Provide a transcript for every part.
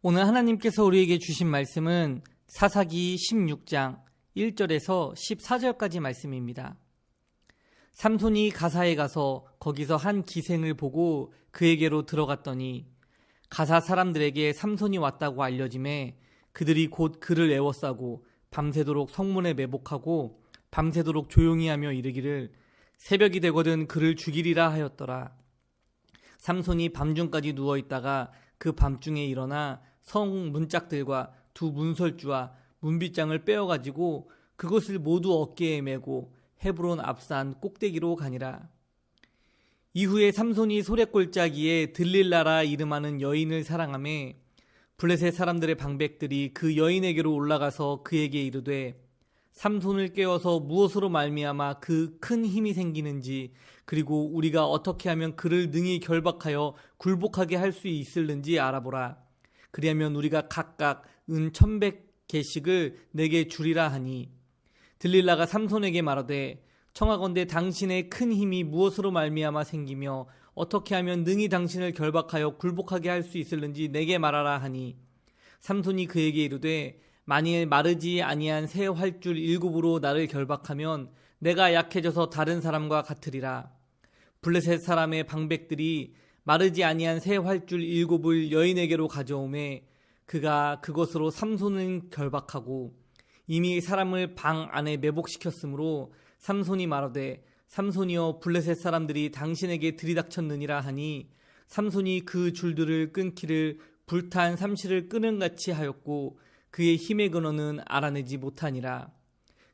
오늘 하나님께서 우리에게 주신 말씀은 사사기 16장 1절에서 14절까지 말씀입니다. 삼손이 가사에 가서 거기서 한 기생을 보고 그에게로 들어갔더니 가사 사람들에게 삼손이 왔다고 알려짐에 그들이 곧 그를 애워싸고 밤새도록 성문에 매복하고 밤새도록 조용히 하며 이르기를 새벽이 되거든 그를 죽이리라 하였더라. 삼손이 밤중까지 누워있다가 그 밤중에 일어나 성 문짝들과 두 문설주와 문빗장을 빼어가지고 그것을 모두 어깨에 메고 헤브론 앞산 꼭대기로 가니라. 이후에 삼손이 소래골짜기에 들릴라라 이름하는 여인을 사랑하매 블레셋 사람들의 방백들이 그 여인에게로 올라가서 그에게 이르되 삼손을 깨워서 무엇으로 말미암아 그 큰 힘이 생기는지 그리고 우리가 어떻게 하면 그를 능히 결박하여 굴복하게 할 수 있을는지 알아보라. 그리하면 우리가 각각 은 1,100개씩을 내게 주리라 하니 들릴라가 삼손에게 말하되 청하건대 당신의 큰 힘이 무엇으로 말미암아 생기며 어떻게 하면 능히 당신을 결박하여 굴복하게 할 수 있을는지 내게 말하라 하니 삼손이 그에게 이르되 만일 마르지 아니한 새 활줄 7으로 나를 결박하면 내가 약해져서 다른 사람과 같으리라. 블레셋 사람의 방백들이 마르지 아니한 새 활줄 7을 여인에게로 가져오매 그가 그것으로 삼손을 결박하고 이미 사람을 방 안에 매복시켰으므로 삼손이 말하되 삼손이여 블레셋 사람들이 당신에게 들이닥쳤느니라 하니 삼손이 그 줄들을 끊기를 불탄 삼시를 끄는같이 하였고 그의 힘의 근원은 알아내지 못하니라.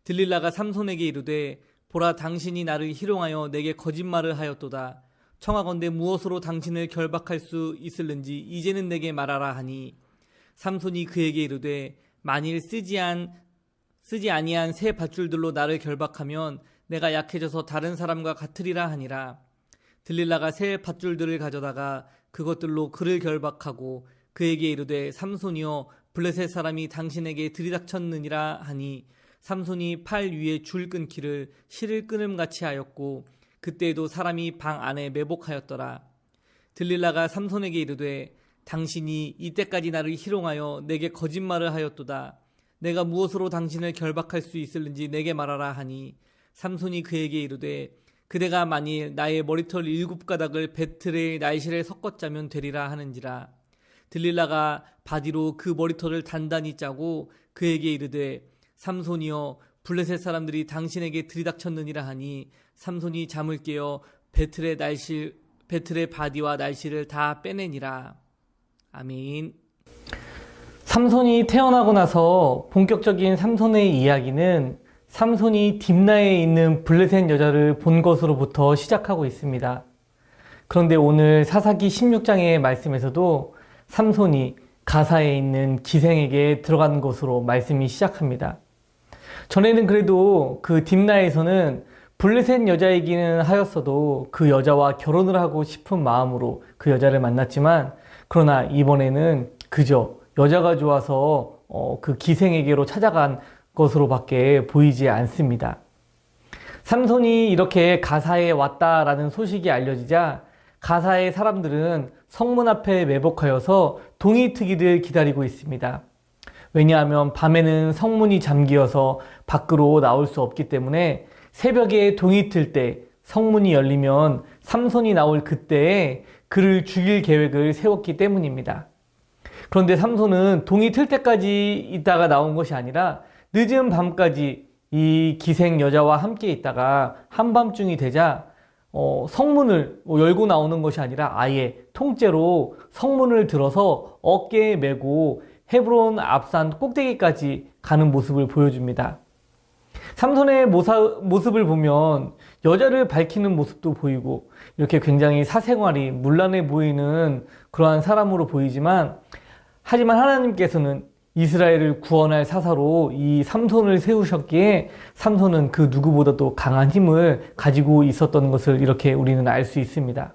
들릴라가 삼손에게 이르되 보라 당신이 나를 희롱하여 내게 거짓말을 하였도다. 청하건대 무엇으로 당신을 결박할 수 있을는지 이제는 내게 말하라 하니 삼손이 그에게 이르되 만일 쓰지 아니한 새 밧줄들로 나를 결박하면 내가 약해져서 다른 사람과 같으리라 하니라. 들릴라가 새 밧줄들을 가져다가 그것들로 그를 결박하고 그에게 이르되 삼손이여 블레셋 사람이 당신에게 들이닥쳤느니라 하니 삼손이 팔 위에 줄 끊기를 실을 끊음같이 하였고 그때에도 사람이 방 안에 매복하였더라. 들릴라가 삼손에게 이르되 당신이 이때까지 나를 희롱하여 내게 거짓말을 하였도다. 내가 무엇으로 당신을 결박할 수 있을는지 내게 말하라 하니 삼손이 그에게 이르되 그대가 만일 나의 머리털 7가닥을 배틀의 날실에 섞었자면 되리라 하는지라. 들릴라가 바디로 그 머리털을 단단히 짜고 그에게 이르되 삼손이여 블레셋 사람들이 당신에게 들이닥쳤느니라 하니 삼손이 잠을 깨어 배틀의 바디와 날실을 다 빼내니라. 아멘. 삼손이 태어나고 나서 본격적인 삼손의 이야기는 삼손이 딥나에 있는 블레셋 여자를 본 것으로부터 시작하고 있습니다. 그런데 오늘 사사기 16장의 말씀에서도 삼손이 가사에 있는 기생에게 들어간 것으로 말씀이 시작합니다. 전에는 그래도 그 딥나에서는 블레셋 여자이기는 하였어도 그 여자와 결혼을 하고 싶은 마음으로 그 여자를 만났지만 그러나 이번에는 그저 여자가 좋아서 그 기생에게로 찾아간 것으로밖에 보이지 않습니다. 삼손이 이렇게 가사에 왔다라는 소식이 알려지자 가사의 사람들은 성문 앞에 매복하여서 동이 트기를 기다리고 있습니다. 왜냐하면 밤에는 성문이 잠기어서 밖으로 나올 수 없기 때문에 새벽에 동이 틀 때 성문이 열리면 삼손이 나올 그때에 그를 죽일 계획을 세웠기 때문입니다. 그런데 삼손은 동이 틀 때까지 있다가 나온 것이 아니라 늦은 밤까지 이 기생 여자와 함께 있다가 한밤중이 되자 성문을 열고 나오는 것이 아니라 아예 통째로 성문을 들어서 어깨에 메고 헤브론 앞산 꼭대기까지 가는 모습을 보여줍니다. 삼손의 모습을 보면 여자를 밝히는 모습도 보이고 이렇게 굉장히 사생활이 문란해 보이는 그러한 사람으로 보이지만 하지만 하나님께서는 이스라엘을 구원할 사사로 이 삼손을 세우셨기에 삼손은 그 누구보다도 강한 힘을 가지고 있었던 것을 이렇게 우리는 알 수 있습니다.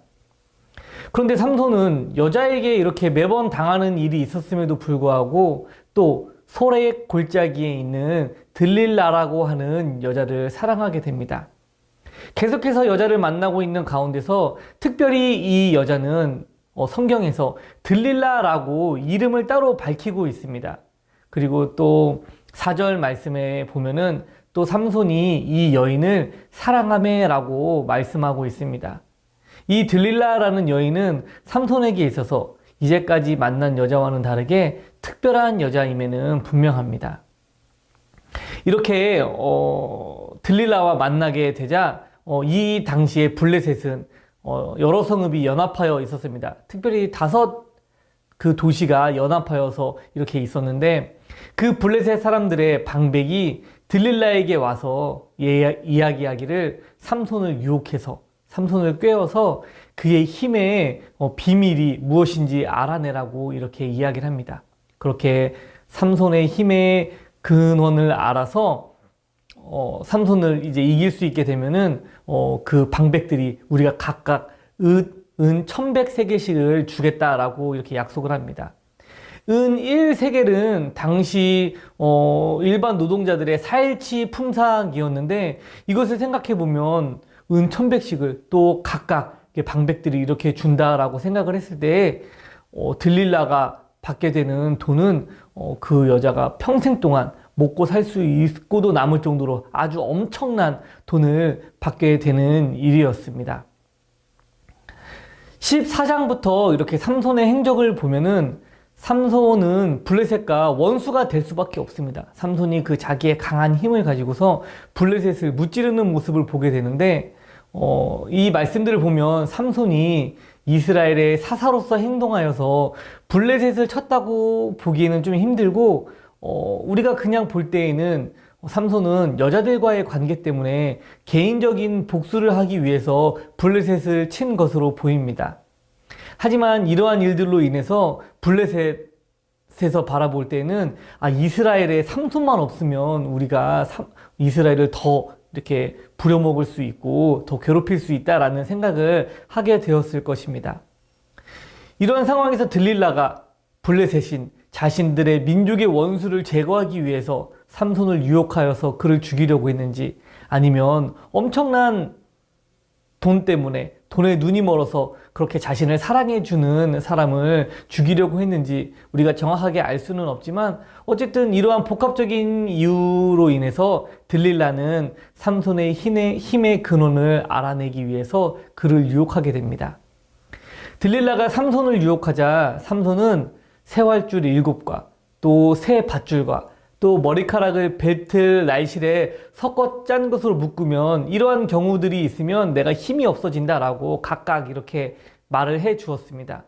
그런데 삼손은 여자에게 이렇게 매번 당하는 일이 있었음에도 불구하고 또 소래 골짜기에 있는 들릴라라고 하는 여자를 사랑하게 됩니다. 계속해서 여자를 만나고 있는 가운데서 특별히 이 여자는 성경에서 들릴라라고 이름을 따로 밝히고 있습니다. 그리고 또 4절 말씀에 보면은 또 삼손이 이 여인을 사랑하매라고 말씀하고 있습니다. 이 들릴라라는 여인은 삼손에게 있어서 이제까지 만난 여자와는 다르게 특별한 여자임에는 분명합니다. 이렇게 들릴라와 만나게 되자 이 당시에 블레셋은 여러 성읍이 연합하여 있었습니다. 특별히 5 그 도시가 연합하여서 이렇게 있었는데 그 블레셋 사람들의 방백이 들릴라에게 와서 이야기하기를 삼손을 유혹해서 삼손을 꿰어서 그의 힘의 비밀이 무엇인지 알아내라고 이렇게 이야기를 합니다. 그렇게 삼손의 힘의 근원을 알아서 삼손을 이제 이길 수 있게 되면은 그 방백들이 우리가 각각 은 1100세겔씩을 주겠다라고 이렇게 약속을 합니다. 은 1세겔은 당시 일반 노동자들의 4일치 품삯이었는데 이것을 생각해 보면 은 1100씩을 또 각각 방백들이 이렇게 준다라고 생각을 했을 때 들릴라가 받게 되는 돈은 그 여자가 평생 동안 먹고 살 수 있고도 남을 정도로 아주 엄청난 돈을 받게 되는 일이었습니다. 14장부터 이렇게 삼손의 행적을 보면은 삼손은 블레셋과 원수가 될 수밖에 없습니다. 삼손이 그 자기의 강한 힘을 가지고서 블레셋을 무찌르는 모습을 보게 되는데 이 말씀들을 보면 삼손이 이스라엘의 사사로서 행동하여서 블레셋을 쳤다고 보기에는 좀 힘들고 우리가 그냥 볼 때에는 삼손은 여자들과의 관계 때문에 개인적인 복수를 하기 위해서 블레셋을 친 것으로 보입니다. 하지만 이러한 일들로 인해서 블레셋에서 바라볼 때는 이스라엘에 삼손만 없으면 우리가 이스라엘을 더 이렇게 부려먹을 수 있고 더 괴롭힐 수 있다라는 생각을 하게 되었을 것입니다. 이런 상황에서 들릴라가 블레셋인 자신들의 민족의 원수를 제거하기 위해서 삼손을 유혹하여서 그를 죽이려고 했는지 아니면 엄청난 돈 때문에 돈에 눈이 멀어서 그렇게 자신을 사랑해주는 사람을 죽이려고 했는지 우리가 정확하게 알 수는 없지만 어쨌든 이러한 복합적인 이유로 인해서 들릴라는 삼손의 힘의 근원을 알아내기 위해서 그를 유혹하게 됩니다. 들릴라가 삼손을 유혹하자 삼손은 새왈줄 7과 또 새 밧줄과 또 머리카락을 벨트 날실에 섞어 짠 것으로 묶으면 이러한 경우들이 있으면 내가 힘이 없어진다라고 각각 이렇게 말을 해 주었습니다.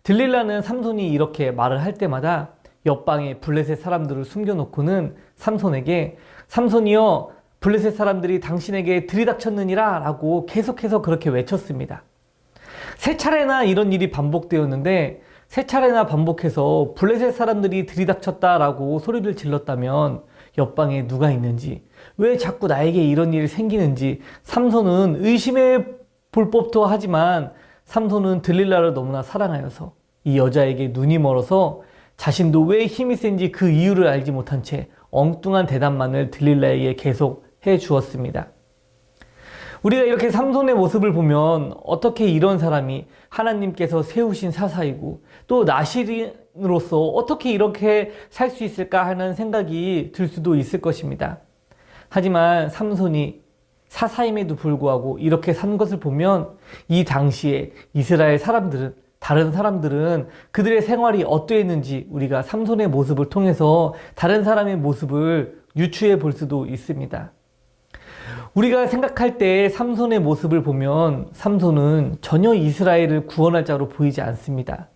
들릴라는 삼손이 이렇게 말을 할 때마다 옆방에 블레셋 사람들을 숨겨놓고는 삼손에게 삼손이여 블레셋 사람들이 당신에게 들이닥쳤느니라 라고 계속해서 그렇게 외쳤습니다. 3차례나 이런 일이 반복되었는데 3차례나 반복해서 블레셋 사람들이 들이닥쳤다라고 소리를 질렀다면 옆방에 누가 있는지 왜 자꾸 나에게 이런 일이 생기는지 삼손은 의심해 볼 법도 하지만 삼손은 들릴라를 너무나 사랑하여서 이 여자에게 눈이 멀어서 자신도 왜 힘이 센지 그 이유를 알지 못한 채 엉뚱한 대답만을 들릴라에게 계속 해 주었습니다. 우리가 이렇게 삼손의 모습을 보면 어떻게 이런 사람이 하나님께서 세우신 사사이고 또 나시린으로서 어떻게 이렇게 살 수 있을까 하는 생각이 들 수도 있을 것입니다. 하지만 삼손이 사사임에도 불구하고 이렇게 산 것을 보면 이 당시에 이스라엘 사람들은 다른 사람들은 그들의 생활이 어떠했는지 우리가 삼손의 모습을 통해서 다른 사람의 모습을 유추해 볼 수도 있습니다. 우리가 생각할 때 삼손의 모습을 보면 삼손은 전혀 이스라엘을 구원할 자로 보이지 않습니다.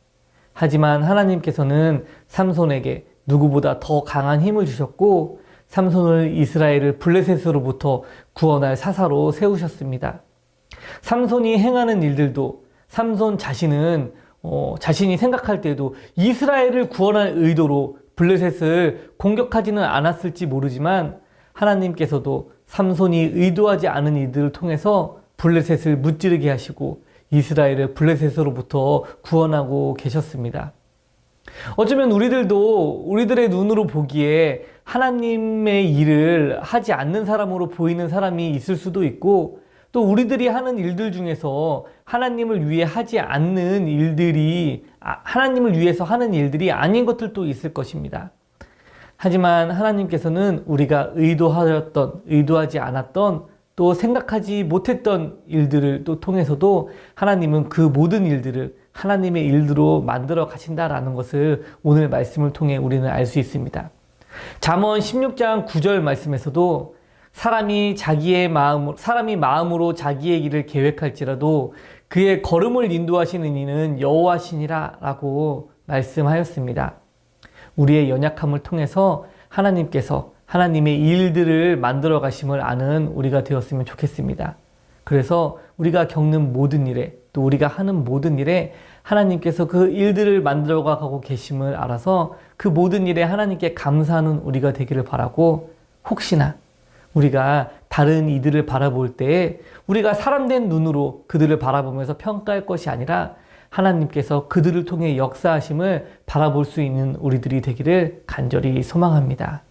하지만 하나님께서는 삼손에게 누구보다 더 강한 힘을 주셨고 삼손을 이스라엘을 블레셋으로부터 구원할 사사로 세우셨습니다. 삼손이 행하는 일들도 삼손 자신은 자신이 생각할 때도 이스라엘을 구원할 의도로 블레셋을 공격하지는 않았을지 모르지만 하나님께서도 삼손이 의도하지 않은 이들을 통해서 블레셋을 무찌르게 하시고 이스라엘을 블레셋으로부터 구원하고 계셨습니다. 어쩌면 우리들도 우리들의 눈으로 보기에 하나님의 일을 하지 않는 사람으로 보이는 사람이 있을 수도 있고 또 우리들이 하는 일들 중에서 하나님을 위해 하지 않는 일들이, 하나님을 위해서 하는 일들이 아닌 것들도 있을 것입니다. 하지만 하나님께서는 우리가 의도하였던, 의도하지 않았던, 또 생각하지 못했던 일들을 또 통해서도 하나님은 그 모든 일들을 하나님의 일들로 만들어 가신다라는 것을 오늘 말씀을 통해 우리는 알 수 있습니다. 잠언 16장 9절 말씀에서도 사람이 마음으로 자기의 길을 계획할지라도 그의 걸음을 인도하시는 이는 여호와시니라 라고 말씀하였습니다. 우리의 연약함을 통해서 하나님께서 하나님의 일들을 만들어 가심을 아는 우리가 되었으면 좋겠습니다. 그래서 우리가 겪는 모든 일에, 또 우리가 하는 모든 일에 하나님께서 그 일들을 만들어 가고 계심을 알아서 그 모든 일에 하나님께 감사하는 우리가 되기를 바라고, 혹시나 우리가 다른 이들을 바라볼 때에 우리가 사람된 눈으로 그들을 바라보면서 평가할 것이 아니라 하나님께서 그들을 통해 역사하심을 바라볼 수 있는 우리들이 되기를 간절히 소망합니다.